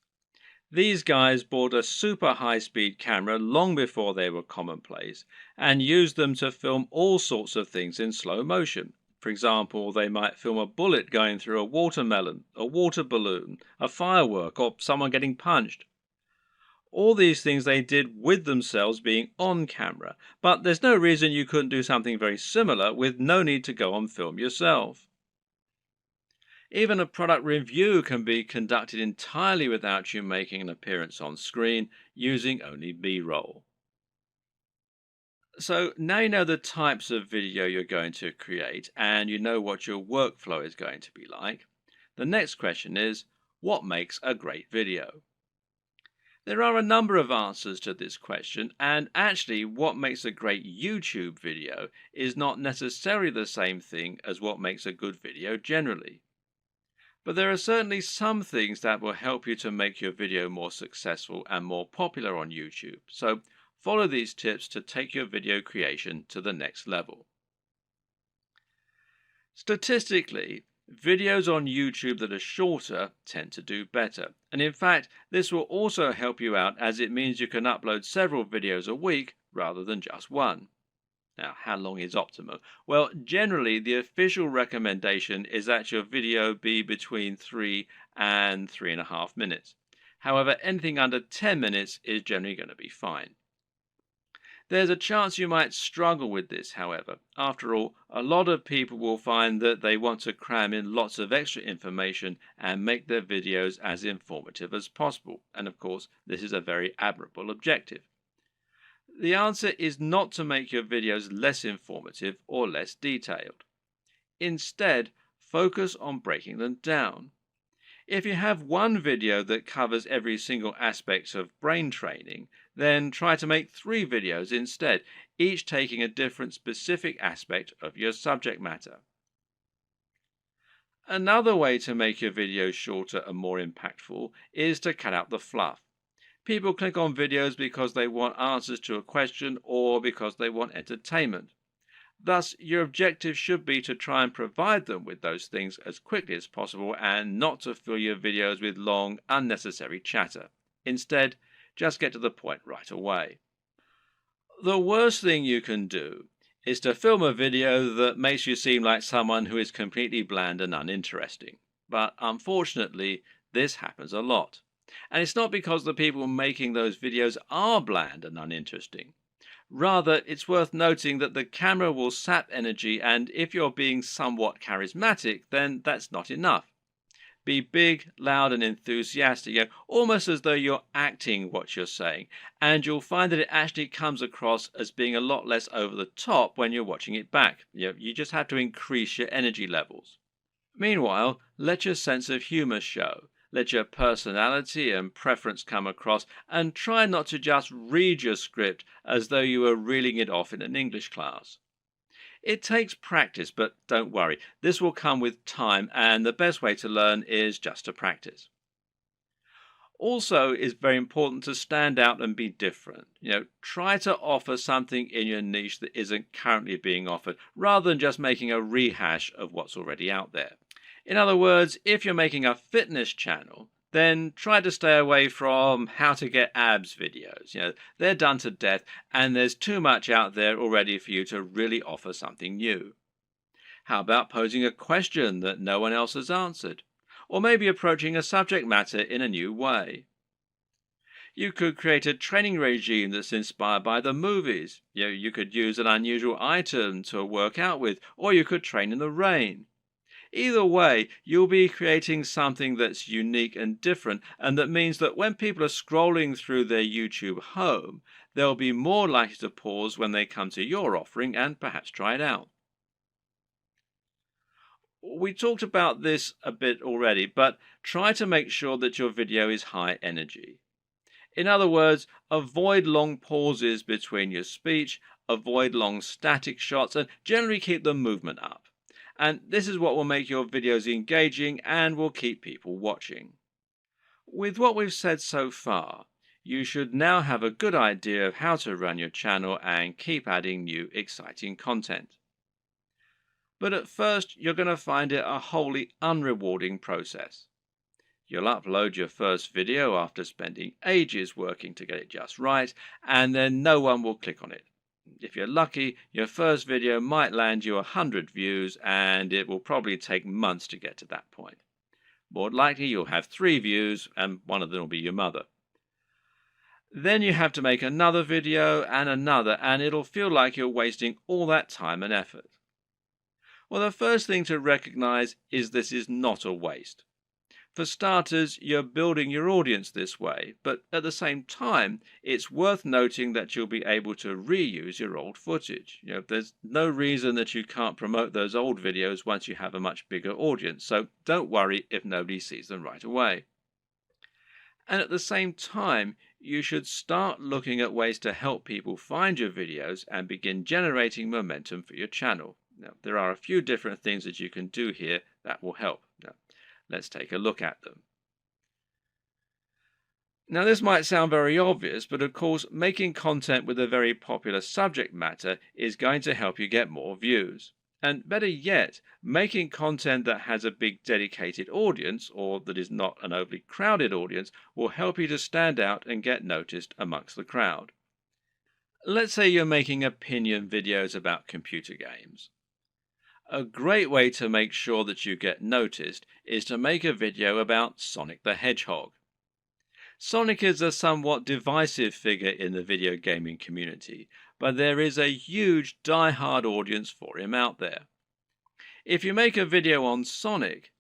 Speaker 1: These guys bought a super high-speed camera long before they were commonplace and used them to film all sorts of things in slow motion. For example, they might film a bullet going through a watermelon, a water balloon, a firework, or someone getting punched. All these things they did with themselves being on camera, but there's no reason you couldn't do something very similar with no need to go on film yourself. Even a product review can be conducted entirely without you making an appearance on screen, using only B-roll. So now you know the types of video you're going to create and you know what your workflow is going to be like. The next question is, what makes a great video? There are a number of answers to this question, and actually what makes a great YouTube video is not necessarily the same thing as what makes a good video generally. But there are certainly some things that will help you to make your video more successful and more popular on YouTube. So follow these tips to take your video creation to the next level. Statistically, videos on YouTube that are shorter tend to do better. And in fact, this will also help you out as it means you can upload several videos a week rather than just one. Now, how long is optimal? Well, generally, the official recommendation is that your video be between 3 and 3.5 minutes. However, anything under 10 minutes is generally going to be fine. There's a chance you might struggle with this, however. After all, a lot of people will find that they want to cram in lots of extra information and make their videos as informative as possible. And of course, this is a very admirable objective. The answer is not to make your videos less informative or less detailed. Instead, focus on breaking them down. If you have one video that covers every single aspect of brain training, then try to make 3 videos instead, each taking a different specific aspect of your subject matter. Another way to make your videos shorter and more impactful is to cut out the fluff. People click on videos because they want answers to a question or because they want entertainment. Thus, your objective should be to try and provide them with those things as quickly as possible and not to fill your videos with long, unnecessary chatter. Instead, just get to the point right away. The worst thing you can do is to film a video that makes you seem like someone who is completely bland and uninteresting. But unfortunately, this happens a lot. And it's not because the people making those videos are bland and uninteresting. Rather, it's worth noting that the camera will sap energy, and if you're being somewhat charismatic, then that's not enough. Be big, loud, and enthusiastic, almost as though you're acting what you're saying, and you'll find that it actually comes across as being a lot less over the top when you're watching it back. You just have to increase your energy levels. Meanwhile, let your sense of humor show. Let your personality and preference come across, and try not to just read your script as though you were reeling it off in an English class. It takes practice, but don't worry, this will come with time, and the best way to learn is just to practice. Also, it's very important to stand out and be different. Try to offer something in your niche that isn't currently being offered, rather than just making a rehash of what's already out there. In other words, if you're making a fitness channel, then try to stay away from how to get abs videos. They're done to death, and there's too much out there already for you to really offer something new. How about posing a question that no one else has answered? Or maybe approaching a subject matter in a new way? You could create a training regime that's inspired by the movies. You could use an unusual item to work out with, or you could train in the rain. Either way, you'll be creating something that's unique and different, and that means that when people are scrolling through their YouTube home, they'll be more likely to pause when they come to your offering and perhaps try it out. We talked about this a bit already, but try to make sure that your video is high energy. In other words, avoid long pauses between your speech, avoid long static shots, and generally keep the movement up. And this is what will make your videos engaging and will keep people watching. With what we've said so far, you should now have a good idea of how to run your channel and keep adding new exciting content. But at first, you're going to find it a wholly unrewarding process. You'll upload your first video after spending ages working to get it just right, and then no one will click on it. If you're lucky, your first video might land you 100 views, and it will probably take months to get to that point. More likely, you'll have 3 views, and one of them will be your mother. Then you have to make another video and another, and it'll feel like you're wasting all that time and effort. Well, the first thing to recognize is this is not a waste. For starters, you're building your audience this way, but at the same time, it's worth noting that you'll be able to reuse your old footage. There's no reason that you can't promote those old videos once you have a much bigger audience, so don't worry if nobody sees them right away. And at the same time, you should start looking at ways to help people find your videos and begin generating momentum for your channel. Now, there are a few different things that you can do here that will help. Now, let's take a look at them. Now, this might sound very obvious, but of course, making content with a very popular subject matter is going to help you get more views. And better yet, making content that has a big dedicated audience, or that is not an overly crowded audience, will help you to stand out and get noticed amongst the crowd. Let's say you're making opinion videos about computer games. A great way to make sure that you get noticed is to make a video about Sonic the Hedgehog. Sonic is a somewhat divisive figure in the video gaming community, but there is a huge die-hard audience for him out there. If you make a video on Sonic,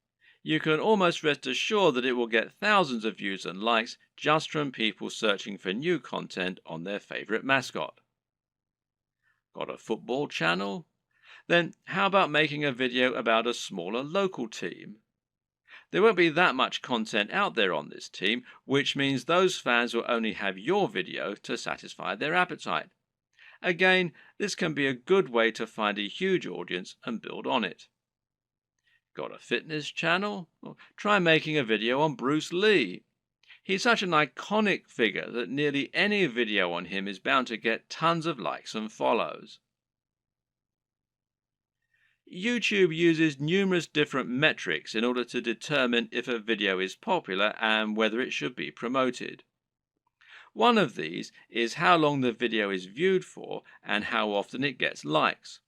Speaker 1: you can almost rest assured that it will get thousands of views and likes just from people searching for new content on their favorite mascot. Got a football channel? Then how about making a video about a smaller local team? There won't be that much content out there on this team, which means those fans will only have your video to satisfy their appetite. Again, this can be a good way to find a huge audience and build on it. Got a fitness channel? Well, try making a video on Bruce Lee. He's such an iconic figure that nearly any video on him is bound to get tons of likes and follows. YouTube uses numerous different metrics in order to determine if a video is popular and whether it should be promoted. One of these is how long the video is viewed for and how often it gets likes.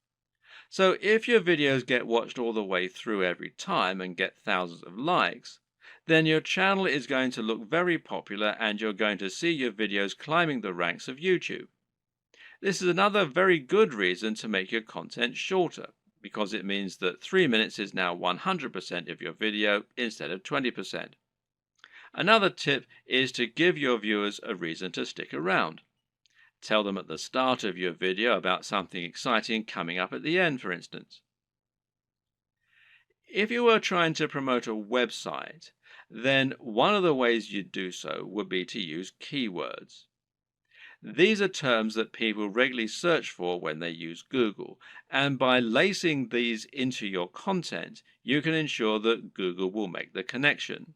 Speaker 1: So if your videos get watched all the way through every time and get thousands of likes, then your channel is going to look very popular and you're going to see your videos climbing the ranks of YouTube. This is another very good reason to make your content shorter, because it means that 3 minutes is now 100% of your video instead of 20%. Another tip is to give your viewers a reason to stick around. Tell them at the start of your video about something exciting coming up at the end, for instance. If you were trying to promote a website, then one of the ways you'd do so would be to use keywords. These are terms that people regularly search for when they use Google, and by lacing these into your content, you can ensure that Google will make the connection.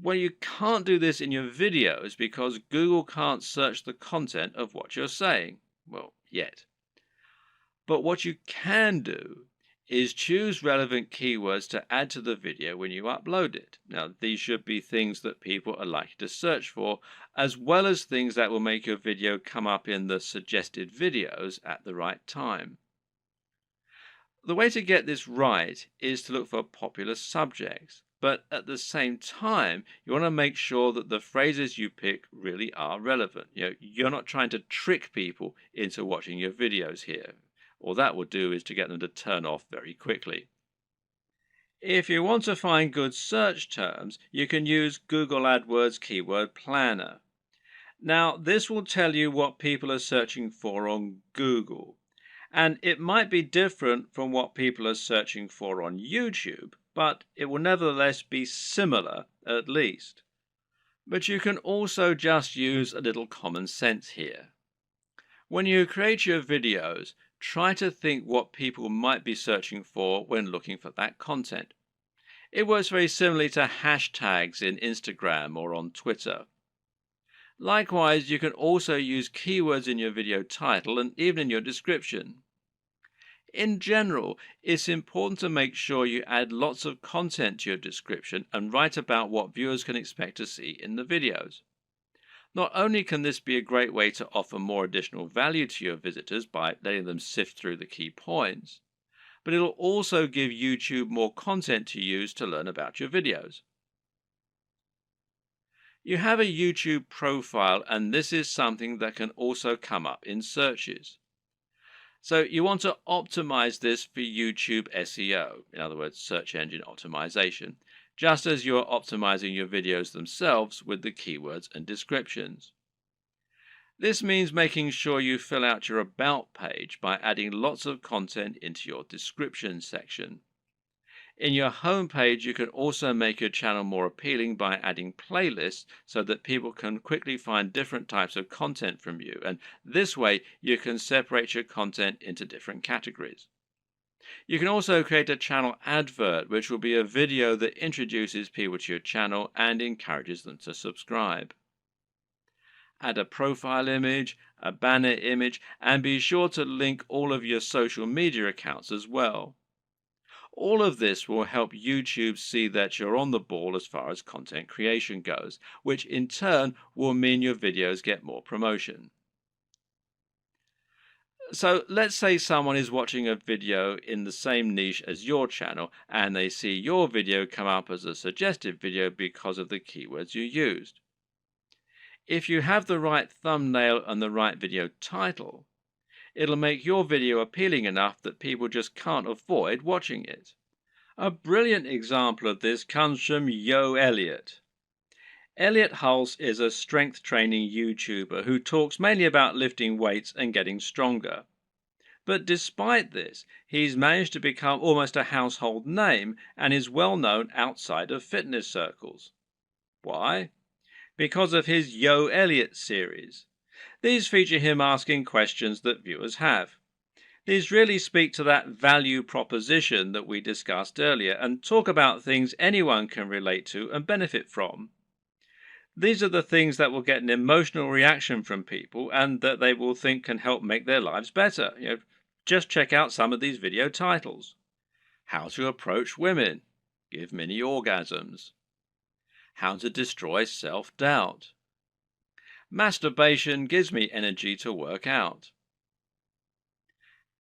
Speaker 1: Well, you can't do this in your videos because Google can't search the content of what you're saying. Well, yet. But what you can do is choose relevant keywords to add to the video when you upload it. Now, these should be things that people are likely to search for, as well as things that will make your video come up in the suggested videos at the right time. The way to get this right is to look for popular subjects, but at the same time, you want to make sure that the phrases you pick really are relevant. You're not trying to trick people into watching your videos here. All that will do is to get them to turn off very quickly. If you want to find good search terms, you can use Google AdWords Keyword Planner. Now, this will tell you what people are searching for on Google, and it might be different from what people are searching for on YouTube, but it will nevertheless be similar at least. But you can also just use a little common sense here. When you create your videos, try to think what people might be searching for when looking for that content. It works very similarly to hashtags in Instagram or on Twitter. Likewise, you can also use keywords in your video title and even in your description. In general, it's important to make sure you add lots of content to your description and write about what viewers can expect to see in the videos. Not only can this be a great way to offer more additional value to your visitors by letting them sift through the key points, but it'll also give YouTube more content to use to learn about your videos. You have a YouTube profile, and this is something that can also come up in searches. So you want to optimize this for YouTube SEO, in other words, search engine optimization, just as you're optimizing your videos themselves with the keywords and descriptions. This means making sure you fill out your About page by adding lots of content into your description section. In your home page, you can also make your channel more appealing by adding playlists so that people can quickly find different types of content from you, and this way you can separate your content into different categories. You can also create a channel advert, which will be a video that introduces people to your channel and encourages them to subscribe. Add a profile image, a banner image, and be sure to link all of your social media accounts as well. All of this will help YouTube see that you're on the ball as far as content creation goes, which in turn will mean your videos get more promotion. So let's say someone is watching a video in the same niche as your channel and they see your video come up as a suggested video because of the keywords you used. If you have the right thumbnail and the right video title, it'll make your video appealing enough that people just can't avoid watching it. A brilliant example of this comes from Yo Elliott. Elliott Hulse is a strength training YouTuber who talks mainly about lifting weights and getting stronger. But despite this, he's managed to become almost a household name and is well known outside of fitness circles. Why? Because of his Yo Elliott series. These feature him asking questions that viewers have. These really speak to that value proposition that we discussed earlier and talk about things anyone can relate to and benefit from. These are the things that will get an emotional reaction from people and that they will think can help make their lives better. Just check out some of these video titles. How to approach women. Give mini orgasms. How to destroy self-doubt. Masturbation gives me energy to work out.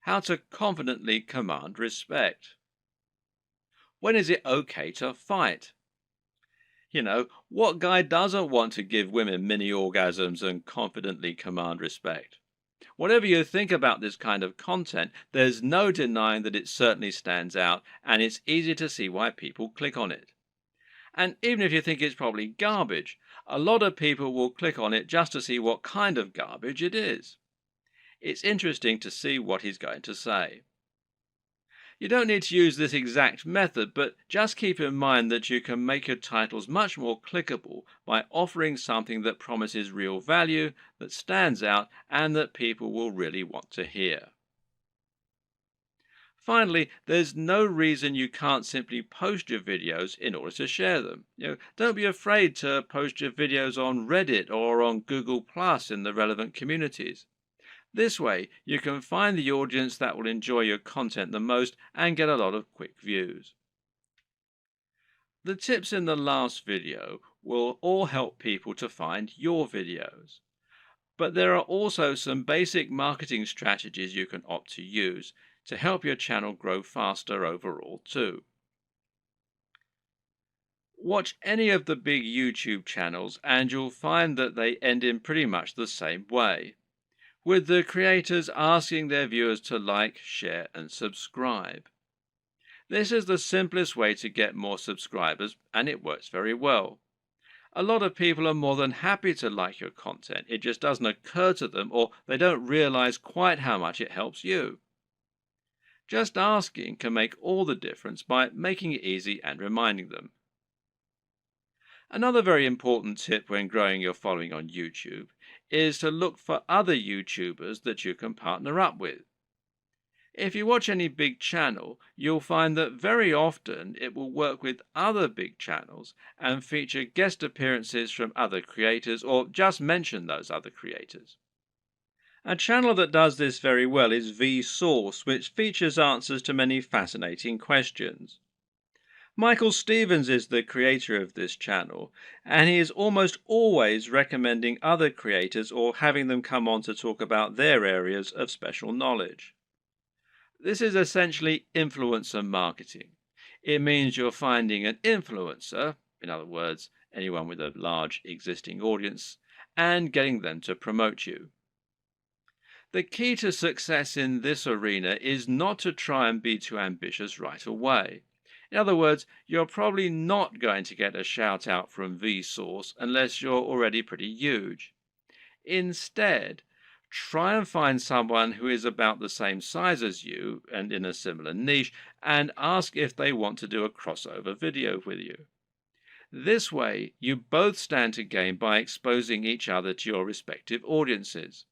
Speaker 1: How to confidently command respect. When is it okay to fight? What guy doesn't want to give women mini orgasms and confidently command respect? Whatever you think about this kind of content, there's no denying that it certainly stands out, and it's easy to see why people click on it. And even if you think it's probably garbage, a lot of people will click on it just to see what kind of garbage it is. It's interesting to see what he's going to say. You don't need to use this exact method, but just keep in mind that you can make your titles much more clickable by offering something that promises real value, that stands out, and that people will really want to hear. Finally, there's no reason you can't simply post your videos in order to share them. Don't be afraid to post your videos on Reddit or on Google Plus in the relevant communities. This way, you can find the audience that will enjoy your content the most and get a lot of quick views. The tips in the last video will all help people to find your videos. But there are also some basic marketing strategies you can opt to use to help your channel grow faster overall too. Watch any of the big YouTube channels and you'll find that they end in pretty much the same way, with the creators asking their viewers to like, share, and subscribe. This is the simplest way to get more subscribers, and it works very well. A lot of people are more than happy to like your content. It just doesn't occur to them, or they don't realize quite how much it helps you. Just asking can make all the difference by making it easy and reminding them. Another very important tip when growing your following on YouTube is to look for other YouTubers that you can partner up with. If you watch any big channel, you'll find that very often it will work with other big channels and feature guest appearances from other creators or just mention those other creators. A channel that does this very well is Vsauce, which features answers to many fascinating questions. Michael Stevens is the creator of this channel, and he is almost always recommending other creators or having them come on to talk about their areas of special knowledge. This is essentially influencer marketing. It means you're finding an influencer, in other words, anyone with a large existing audience, and getting them to promote you. The key to success in this arena is not to try and be too ambitious right away. In other words, you're probably not going to get a shout out from Vsauce unless you're already pretty huge. Instead, try and find someone who is about the same size as you and in a similar niche and ask if they want to do a crossover video with you. This way, you both stand to gain by exposing each other to your respective audiences.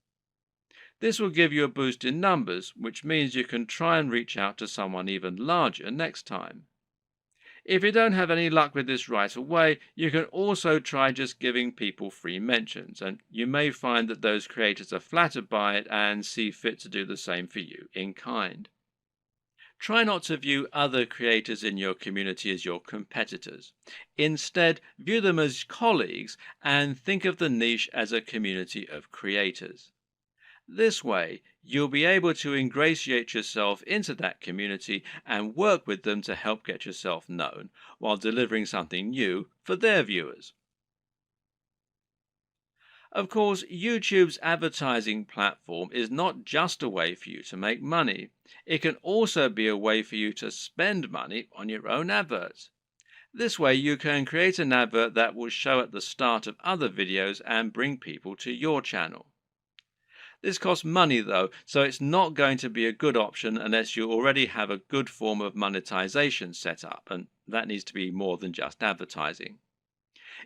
Speaker 1: This will give you a boost in numbers, which means you can try and reach out to someone even larger next time. If you don't have any luck with this right away, you can also try just giving people free mentions, and you may find that those creators are flattered by it and see fit to do the same for you in kind. Try not to view other creators in your community as your competitors. Instead, view them as colleagues and think of the niche as a community of creators. This way, you'll be able to ingratiate yourself into that community and work with them to help get yourself known while delivering something new for their viewers. Of course, YouTube's advertising platform is not just a way for you to make money. It can also be a way for you to spend money on your own adverts. This way, you can create an advert that will show at the start of other videos and bring people to your channel. This costs money though, so it's not going to be a good option unless you already have a good form of monetization set up, and that needs to be more than just advertising.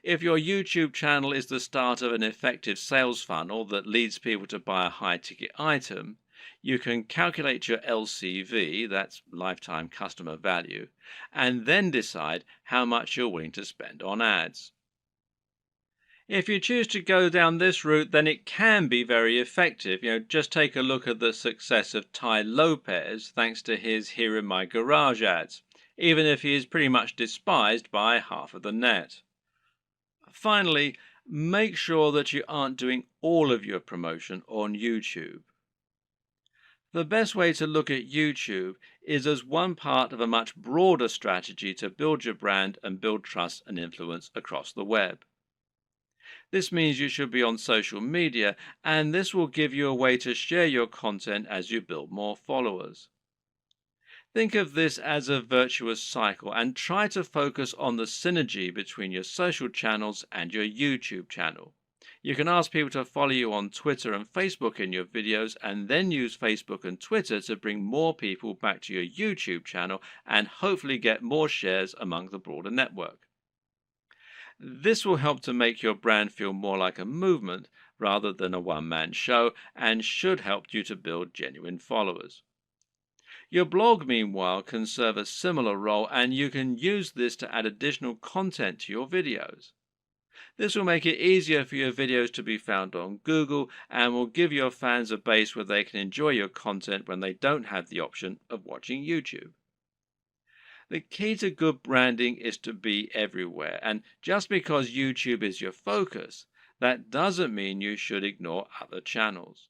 Speaker 1: If your YouTube channel is the start of an effective sales funnel that leads people to buy a high-ticket item, you can calculate your LCV, that's lifetime customer value, and then decide how much you're willing to spend on ads. If you choose to go down this route, then it can be very effective. Just take a look at the success of Tai Lopez thanks to his Here in My Garage ads, even if he is pretty much despised by half of the net. Finally, make sure that you aren't doing all of your promotion on YouTube. The best way to look at YouTube is as one part of a much broader strategy to build your brand and build trust and influence across the web. This means you should be on social media, and this will give you a way to share your content as you build more followers. Think of this as a virtuous cycle and try to focus on the synergy between your social channels and your YouTube channel. You can ask people to follow you on Twitter and Facebook in your videos, and then use Facebook and Twitter to bring more people back to your YouTube channel and hopefully get more shares among the broader network. This will help to make your brand feel more like a movement rather than a one-man show, and should help you to build genuine followers. Your blog, meanwhile, can serve a similar role, and you can use this to add additional content to your videos. This will make it easier for your videos to be found on Google and will give your fans a base where they can enjoy your content when they don't have the option of watching YouTube. The key to good branding is to be everywhere, and just because YouTube is your focus, that doesn't mean you should ignore other channels.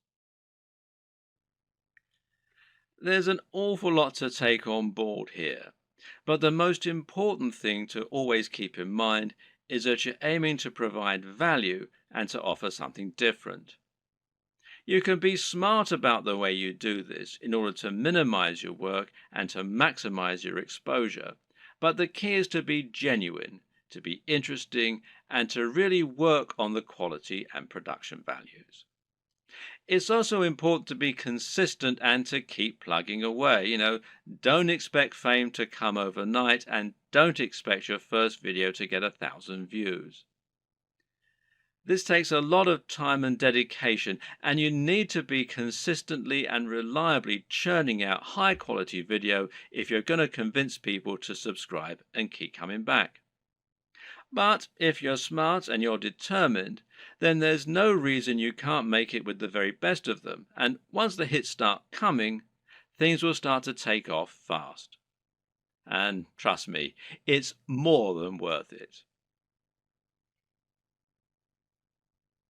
Speaker 1: There's an awful lot to take on board here, but the most important thing to always keep in mind is that you're aiming to provide value and to offer something different. You can be smart about the way you do this in order to minimize your work and to maximize your exposure, but the key is to be genuine, to be interesting, and to really work on the quality and production values. It's also important to be consistent and to keep plugging away. Don't expect fame to come overnight and don't expect your first video to get 1,000 views. This takes a lot of time and dedication, and you need to be consistently and reliably churning out high quality video if you're going to convince people to subscribe and keep coming back. But if you're smart and you're determined, then there's no reason you can't make it with the very best of them. And once the hits start coming, things will start to take off fast. And trust me, it's more than worth it.